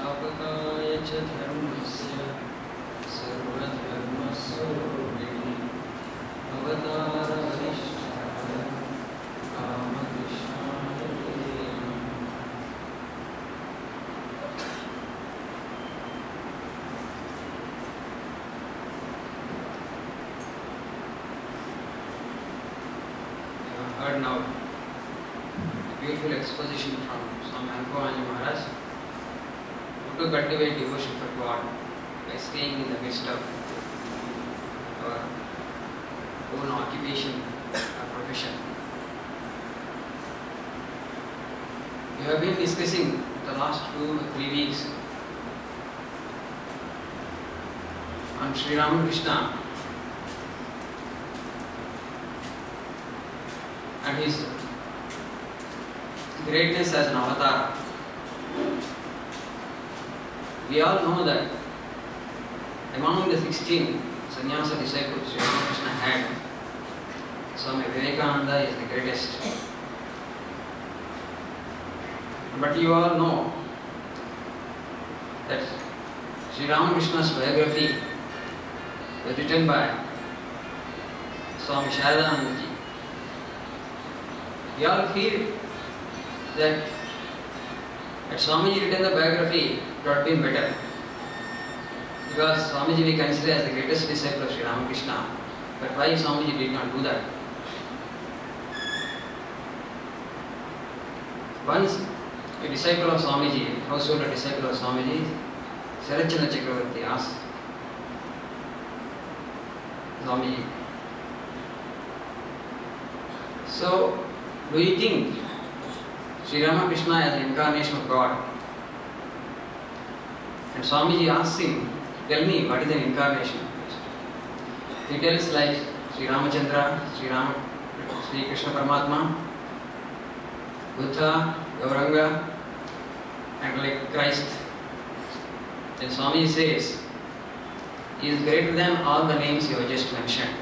स्थापकाय च धर्मस्य सर्वधर्मस्वरूपिणे अवतारवरिष्ठाय रामकृष्णाय ते नमः। You have heard now a beautiful exposition from Swami Anupamaji Maharaj, to cultivate devotion for God by staying in the midst of our own occupation or profession. We have been discussing the last 2 or 3 weeks on Sri Ramakrishna and his greatness as an avatar. We all know that among the 16 sannyasa disciples Sri Ramakrishna had, Swami Vivekananda is the greatest. But you all know that Sri Ramakrishna's biography was written by Swami Sharadananda. We all feel that had Swamiji written the biography, it would have been better. Because Swamiji we consider as the greatest disciple of Sri Ramakrishna. But why Swamiji did not do that? Once a disciple of Swamiji, householder disciple of Swamiji, Sarachana Chakravarti asked Swamiji, so do you think Sri Ramakrishna as an incarnation of God? And Swamiji asks him, tell me what is an incarnation? He tells like Sri Ramachandra, Sri Krishna Paramatma, Buddha, Gauranga, and like Christ. Then Swamiji says, he is greater than all the names you have just mentioned.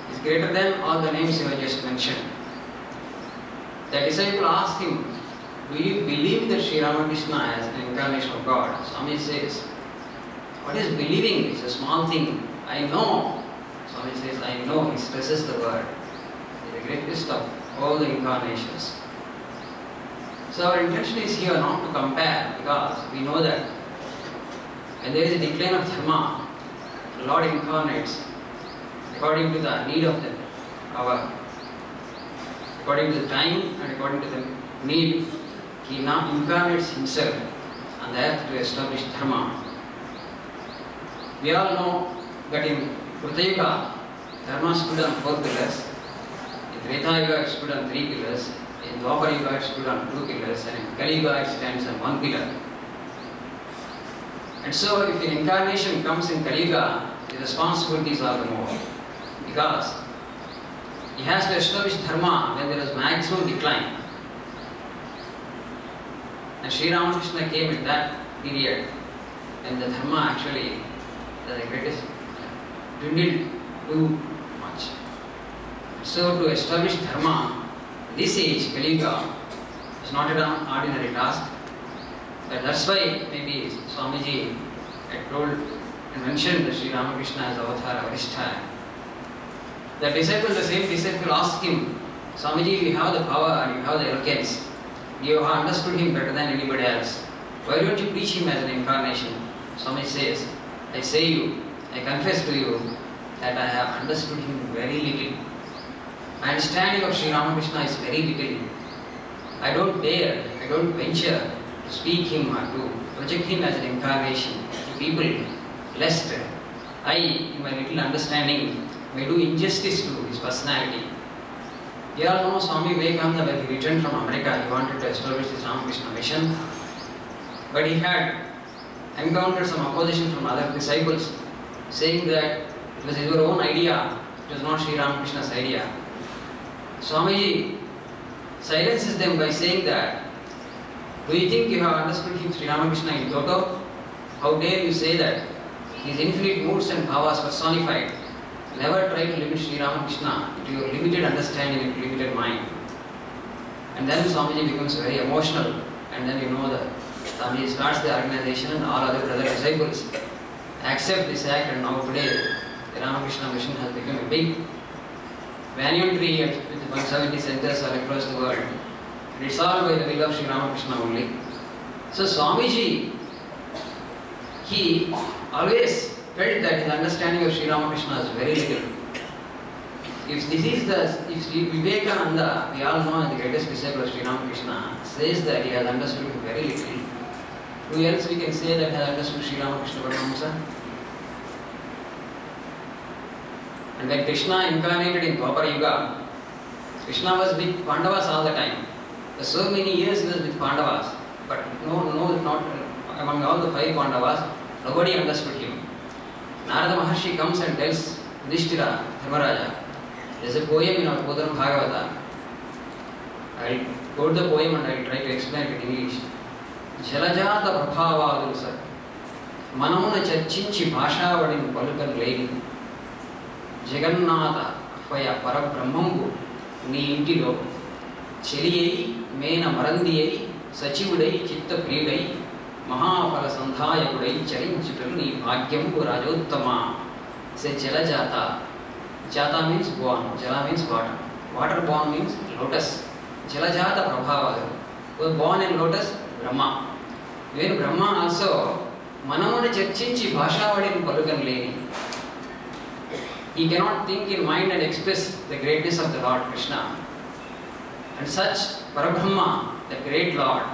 He is greater than all the names you have just mentioned. The disciple asked him, do you believe that Sri Ramakrishna is an incarnation of God? Swami says, what is believing? It's a small thing. I know. Swami says, I know. He stresses the word. He is the greatest of all the incarnations. So our intention is here not to compare, because we know that when there is a decline of dharma, the Lord incarnates according to the need of the hour. According to the time and according to the need, he now incarnates himself on the earth to establish dharma. We all know that in Krita Yuga, dharma stood on 4 pillars. In Treta Yuga, it stood on 3 pillars. In Dwapara Yuga, it stood on 2 pillars. And in Kali Yuga, it stands on 1 pillar. And so, if an incarnation comes in Kali Yuga, the responsibilities are the more. Because he has to establish dharma when there is maximum decline. And Sri Ramakrishna came in that period when the dharma actually, the greatest, didn't do much. So to establish dharma, this age, Kali Yuga, is not an ordinary task. But that's why maybe Swamiji had told and mentioned that Sri Ramakrishna as Avatar Varishtha. The same disciple asked him, Swamiji, you have the power and you have the eloquence. You have understood him better than anybody else. Why don't you preach him as an incarnation? Swamiji says, I confess to you that I have understood him very little. My understanding of Sri Ramakrishna is very little. I don't venture to speak him or to project him as an incarnation to people, lest I, in my little understanding, may do injustice to his personality. You all know Swami Vivekananda, when he returned from America, he wanted to establish his Ramakrishna mission. But he had encountered some opposition from other disciples, saying that it was your own idea, it was not Sri Ramakrishna's idea. Swamiji silences them by saying that, do you think you have understood him, Sri Ramakrishna, in toto? How dare you say that? His infinite moods and bhavas personified. Never try to limit Sri Ramakrishna to your limited understanding and limited mind. And then Swamiji becomes very emotional and then Swamiji starts the organization and all other brother disciples accept this act, and now today the Ramakrishna mission has become a big banyan tree with 170 centers all across the world. And it's all by the will of Sri Ramakrishna only. So Swamiji, he always felt that his understanding of Sri Ramakrishna is very little. If Sri Vivekananda, we all know the greatest disciple of Sri Ramakrishna, says that he has understood very little, who else we can say that has understood Sri Ramakrishna Paramahamsa? And when Krishna incarnated in Dwapara Yuga, Krishna was with Pandavas all the time. For so many years he was with Pandavas, but not among all the 5 Pandavas, nobody understood him. Narada Maharshi comes and tells Yudhishthira, Dharmaraja, there's a poem in our Bodhanam Bhagavata. I'll quote the poem and I'll try to explain it in English. Jalajata Prabhavadu sir. Manamuna Chachinchi Bhashavadin Palukan Lady. Jagannatha Faya Parabrahmangu Ni Intilo. Cheliyai, Mena Marandiyai, Sachivudai, Chitta Priyudai, Mahapala Sandhayakudai, Charinchitani, Bhagyambu Rajottama. Say Jalajata. Jata means born, Jala means water. Water born means lotus. Jalajata Prabhava. Who was born in lotus? Brahma. Even Brahma also, Manamana Chachinchi Bhashavadin Palukan Leni. He cannot think in mind and express the greatness of the Lord Krishna. And such Parabrahma, the great Lord,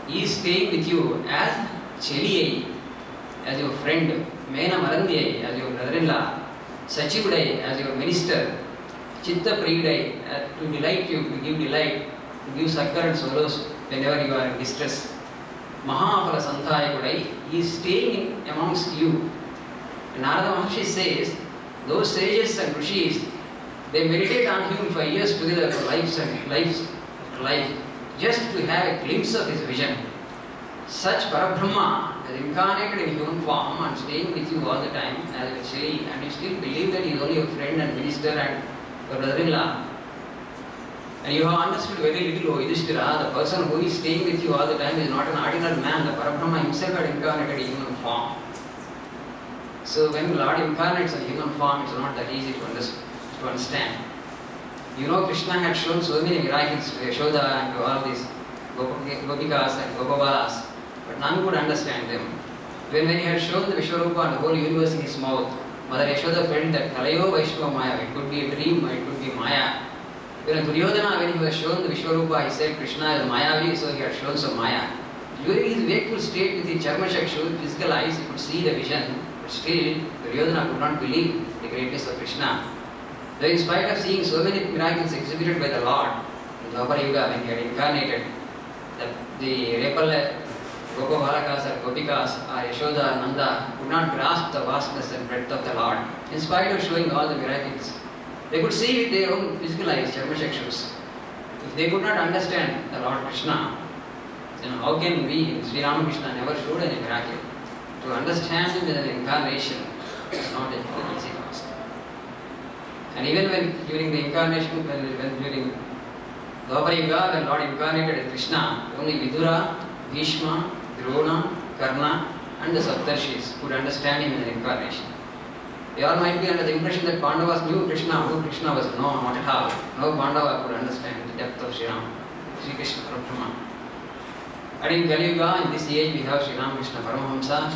he is staying with you as Cheliyai, as your friend, Mena Marandiyai, as your brother-in-law, Sachivudai, as your minister, Chitta Priyudai, to delight you, to give delight, to give succor and solace whenever you are in distress. Mahapala Sandhayakudai, he is staying amongst you. And Narada Maharshi says, those sages and rishis, they meditate on him for years together, for lives and lives after life, just to have a glimpse of his vision. Such Parabrahma has incarnated in human form and staying with you all the time as a Chili, and you still believe that he is only your friend and minister and your brother-in-law. And you have understood very little, O Yudhishthira, the person who is staying with you all the time is not an ordinary man. The Parabrahma himself had incarnated in human form. So when Lord incarnates in human form, it's not that easy to understand. You know, Krishna had shown so many miracles to Yashoda and to all these Gopikas and Gopabalas, but none could understand them. When he had shown the Vishwarupa and the whole universe in his mouth, Mother Yashoda felt that Kalayo Vaishnava Maya, it could be a dream, it could be Maya. When Duryodhana, when he was shown the Vishwarupa, he said Krishna is Mayavi, so he had shown some Maya. During his wakeful state with his Charma Chakshu, physical eyes, he could see the vision, but still Duryodhana could not believe the greatness of Krishna. Though in spite of seeing so many miracles exhibited by the Lord in Dwapara Yuga when he had incarnated, the Repal Gopavalakas or Gopikas or Yashoda and Nanda could not grasp the vastness and breadth of the Lord. In spite of showing all the miracles, they could see with their own physical eyes, Charmachakshus. If they could not understand the Lord Krishna, then how can we, Sri Ramakrishna, never showed any miracle? To understand him as an incarnation is not an easy task. And even when during the incarnation, when during Dwapara Yuga, when Lord incarnated as Krishna, only Vidura, Bhishma, Drona, Karna and the Saptarshis could understand him as an incarnation. They all might be under the impression that Pandavas knew Krishna, who Krishna was. No, not at all. No Pandava could understand the depth of Sri Ram, Sri Krishna Parabrahma. And in Kali Yuga, in this age, we have Sri Ramakrishna Paramahamsa,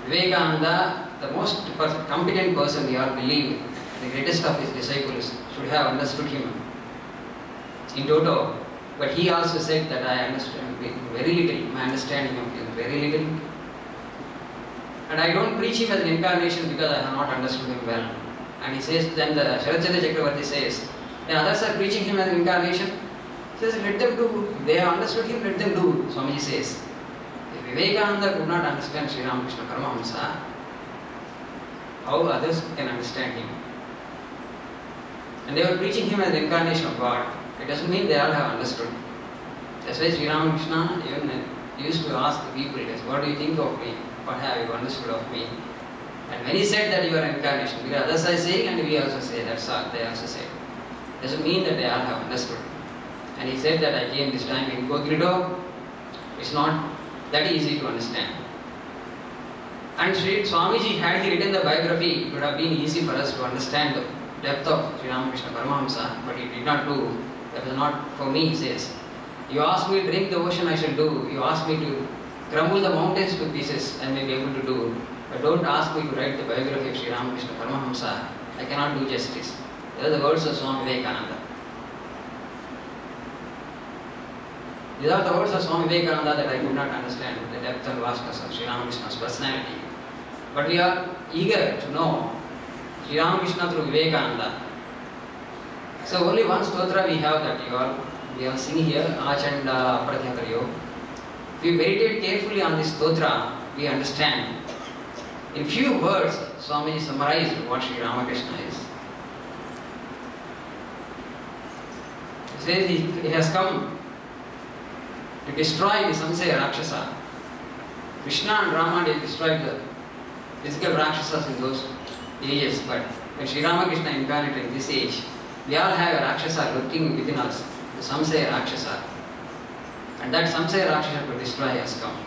Vivekananda, the most competent person we all believe, the greatest of his disciples, should have understood him in toto. But he also said that I understand very little, my understanding of him very little. And I don't preach him as an incarnation because I have not understood him well. And he says, then the Sharatchandra Chakravarti says, when others are preaching him as an incarnation, he says, let them do. If they have understood him, let them do. Swamiji says, if Vivekananda could not understand Sri Ramakrishna Paramahamsa, how others can understand him? And they were preaching him as the incarnation of God. It doesn't mean they all have understood. That's why Sri Ramakrishna even used to ask the people, what do you think of me? What have you understood of me? And when he said that you are an incarnation, because others are saying and we also say, that's all they also say. Doesn't mean that they all have understood. And he said that I came this time incognito. It's not that easy to understand. And Sri Swamiji, had he written the biography, it would have been easy for us to understand the depth of Sri Ramakrishna Paramahamsa, but he did not do. That was not for me, he says. You ask me to drink the ocean, I shall do. You ask me to crumble the mountains to pieces, I may be able to do. But don't ask me to write the biography of Sri Ramakrishna Paramahamsa. I cannot do justice. These are the words of Swami Vivekananda. These are the words of Swami Vivekananda that I could not understand the depth and vastness of Sri Ramakrishna's personality. But we are eager to know Sri Ramakrishna through Vivekananda. So only one stotra we have that we are singing here, Achanda Apratyakaryo. If we meditate carefully on this stotra, we understand. In few words, Swamiji summarized what Sri Ramakrishna is. He says he has come to destroy the Samsaya Rakshasa. Krishna and Rama, they destroyed the physical Rakshasas in those ages, but when Sri Ramakrishna incarnated in this age, we all have a Rakshasa lurking within us, the Samsaya Rakshasa. And that Samsaya Rakshasa to destroy has come.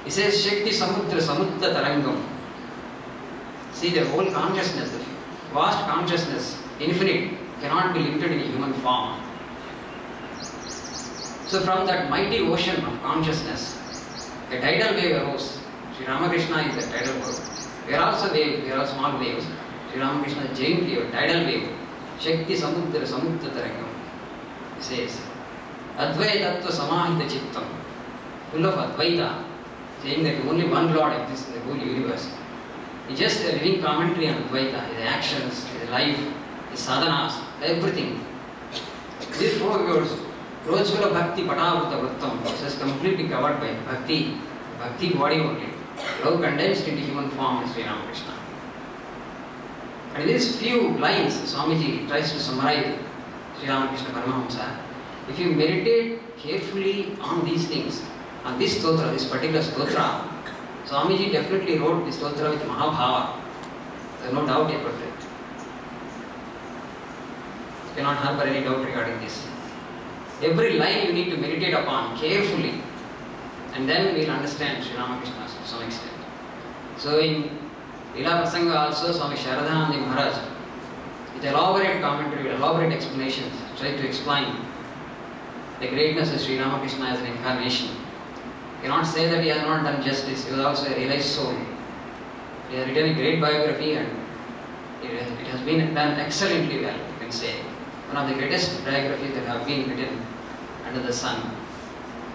He says, Shakti Samudra Samudra Tarangam. See, the whole consciousness, the vast consciousness, infinite, cannot be limited in a human form. So from that mighty ocean of consciousness, a tidal wave arose. Sri Ramakrishna is the tidal wave. We are also waves, we are all small waves. Sri Ramakrishna is giant wave, tidal wave. Shakti Samudra Samudra Tarangam. He says, Advaita Tattva Samahita Chittam. Full of Advaita, saying that only one Lord exists in the whole universe. It's just a living commentary on Advaita, his actions, his life, his sadhanas, everything. These 4 words, Rojsvala Bhakti Patavruta Vrittam, this is completely covered by Bhakti, Bhakti body only. Love condensed into human form is Sri Ramakrishna. And in these few lines, Swamiji tries to summarize Sri Ramakrishna Paramahamsa. If you meditate carefully on these things, on this stotra, this particular stotra, Swamiji definitely wrote this stotra with Mahabhava. There is no doubt about it. You cannot harbor any doubt regarding this. Every line you need to meditate upon carefully, and then we will understand Sri Ramakrishna to some extent. So in Leela Prasanga also, Swami Sharadananda Maharaj, with elaborate commentary, with elaborate explanations, tried to explain the greatness of Sri Ramakrishna as an incarnation. You cannot say that he has not done justice. He was also a realized soul. He has written a great biography and it has been done excellently well, you can say. One of the greatest biographies that have been written under the sun.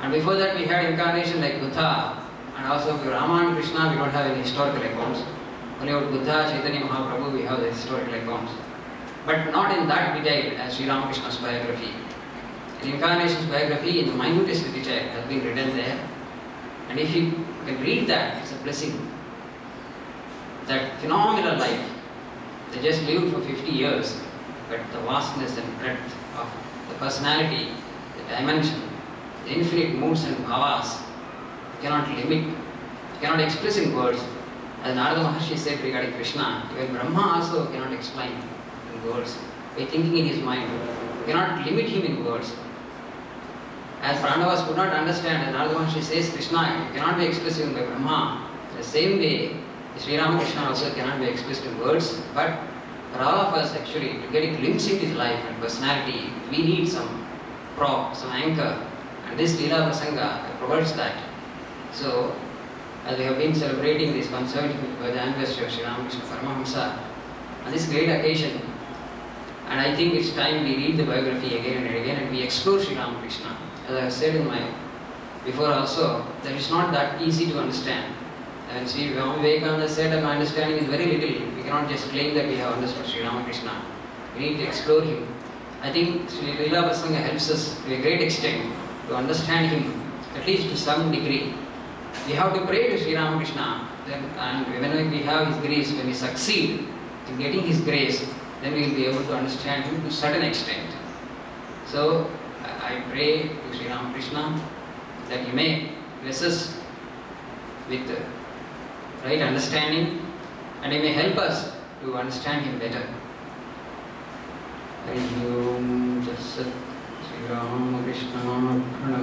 And before that we had incarnation like Buddha, and also for Rama and Krishna we don't have any historical accounts. Only about Buddha, Chaitanya Mahaprabhu we have the historical accounts. But not in that detail as Sri Ramakrishna's biography. The incarnation's biography in the minutest detail has been written there. And if you can read that, it's a blessing. That phenomenal life, they just lived for 50 years, but the vastness and breadth of the personality, the dimension, the infinite moods and bhavas, you cannot limit, you cannot express in words. As Narada Maharshi said regarding Krishna, even Brahma also cannot explain in words. By thinking in his mind, you cannot limit him in words. As Pandavas could not understand, as Narada Maharshi says, Krishna cannot be expressed even by Brahma. The same way, Sri Ramakrishna also cannot be expressed in words, but for all of us actually, to get a glimpse into his life and personality, we need some prop, some anchor, and this Leela Prasanga provides that. So, as we have been celebrating this 175th birth anniversary of Sri Ramakrishna Paramahamsa, on this great occasion, and I think it's time we read the biography again and again and we explore Sri Ramakrishna. As I have said in my before also, that it's not that easy to understand. And Sri Vivekananda said that my understanding is very little. We cannot just claim that we have understood Sri Ramakrishna. We need to explore him. I think Sri Leela Prasanga helps us to a great extent to understand him, at least to some degree. We have to pray to Sri Ramakrishna, and when we have his grace, when we succeed in getting his grace, then we will be able to understand him to a certain extent. So, I pray to Sri Ramakrishna that he may bless us with right understanding and he may help us to understand him better. Hari Om Tat Sat. Sri Ramakrishna कृष्णार्पणमस्तु।